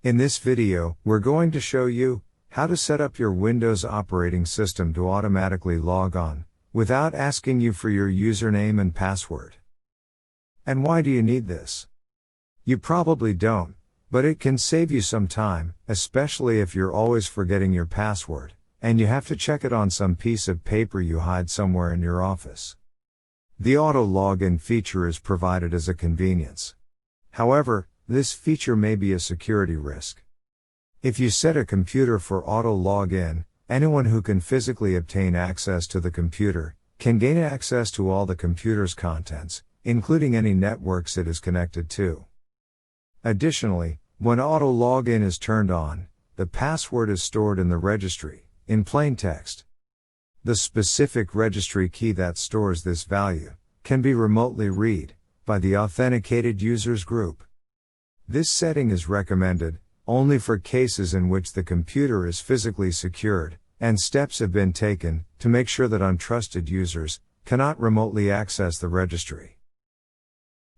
In this video, we're going to show you how to set up your Windows operating system to automatically log on without asking you for your username and password. And why do you need this? You probably don't, but it can save you some time, especially if you're always forgetting your password, and you have to check it on some piece of paper you hide somewhere in your office. The auto login feature is provided as a convenience. However, this feature may be a security risk. If you set a computer for auto login, anyone who can physically obtain access to the computer can gain access to all the computer's contents, including any networks it is connected to. Additionally, when auto login is turned on, the password is stored in the registry, in plain text. The specific registry key that stores this value can be remotely read by the authenticated users group. This setting is recommended only for cases in which the computer is physically secured, and steps have been taken to make sure that untrusted users cannot remotely access the registry.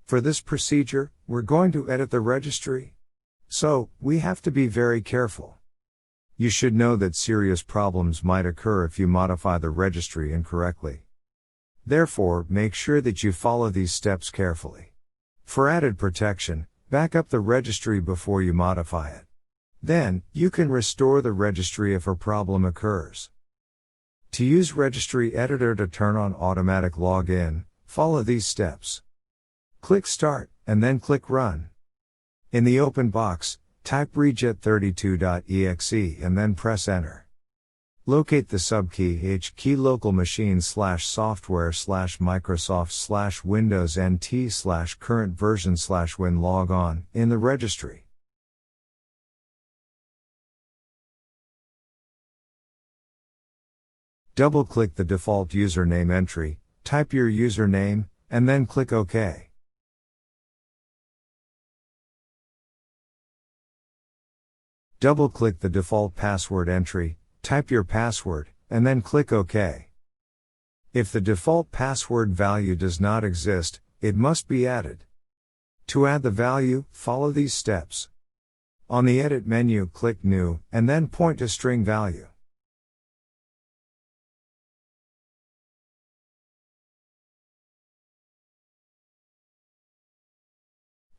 For this procedure, we're going to edit the registry. So, we have to be very careful. You should know that serious problems might occur if you modify the registry incorrectly. Therefore, make sure that you follow these steps carefully. For added protection, back up the registry before you modify it. Then, you can restore the registry if a problem occurs. To use Registry Editor to turn on automatic login, follow these steps. Click Start, and then click Run. In the open box, type reget32.exe and then press Enter. Locate the subkey H-key local machine /software/Microsoft/Windows NT/current version/win logon in the registry. Double-click the default username entry, type your username, and then click OK. Double-click the default password entry, type your password, and then click OK. If the default password value does not exist, it must be added. To add the value, follow these steps. On the Edit menu, click New, and then point to string value.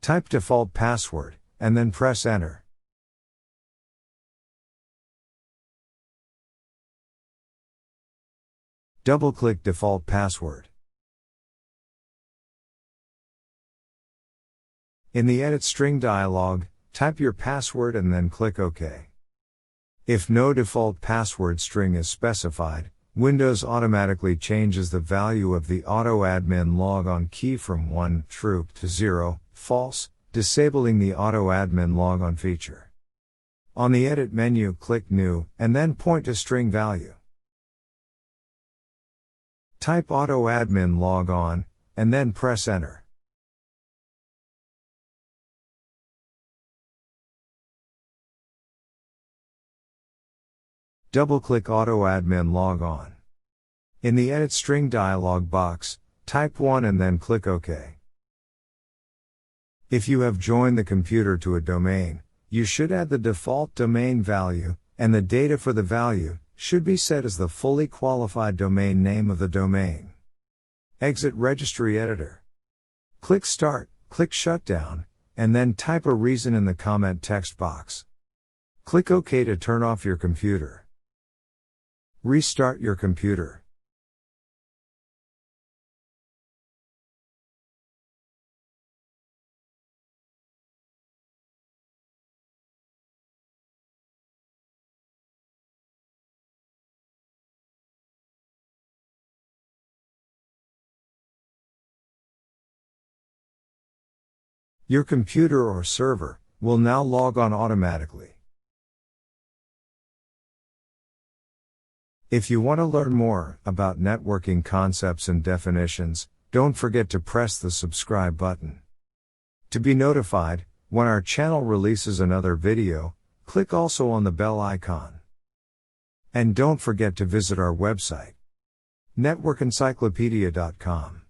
Type default password, and then press Enter. Double-click default password. In the Edit String dialog, type your password and then click OK. If no default password string is specified, Windows automatically changes the value of the auto-admin logon key from 1, true, to 0, false, disabling the auto-admin logon feature. On the Edit menu, click New, and then point to string value. Type auto-admin logon, and then press Enter. Double-click auto-admin logon. In the Edit String dialog box, type 1 and then click OK. If you have joined the computer to a domain, you should add the default domain value, and the data for the value should be set as the fully qualified domain name of the domain. Exit Registry Editor. Click Start, click Shutdown, and then type a reason in the comment text box. Click OK to turn off your computer. Restart your computer. Your computer or server will now log on automatically. If you want to learn more about networking concepts and definitions, don't forget to press the subscribe button. To be notified when our channel releases another video, click also on the bell icon. And don't forget to visit our website, networkencyclopedia.com.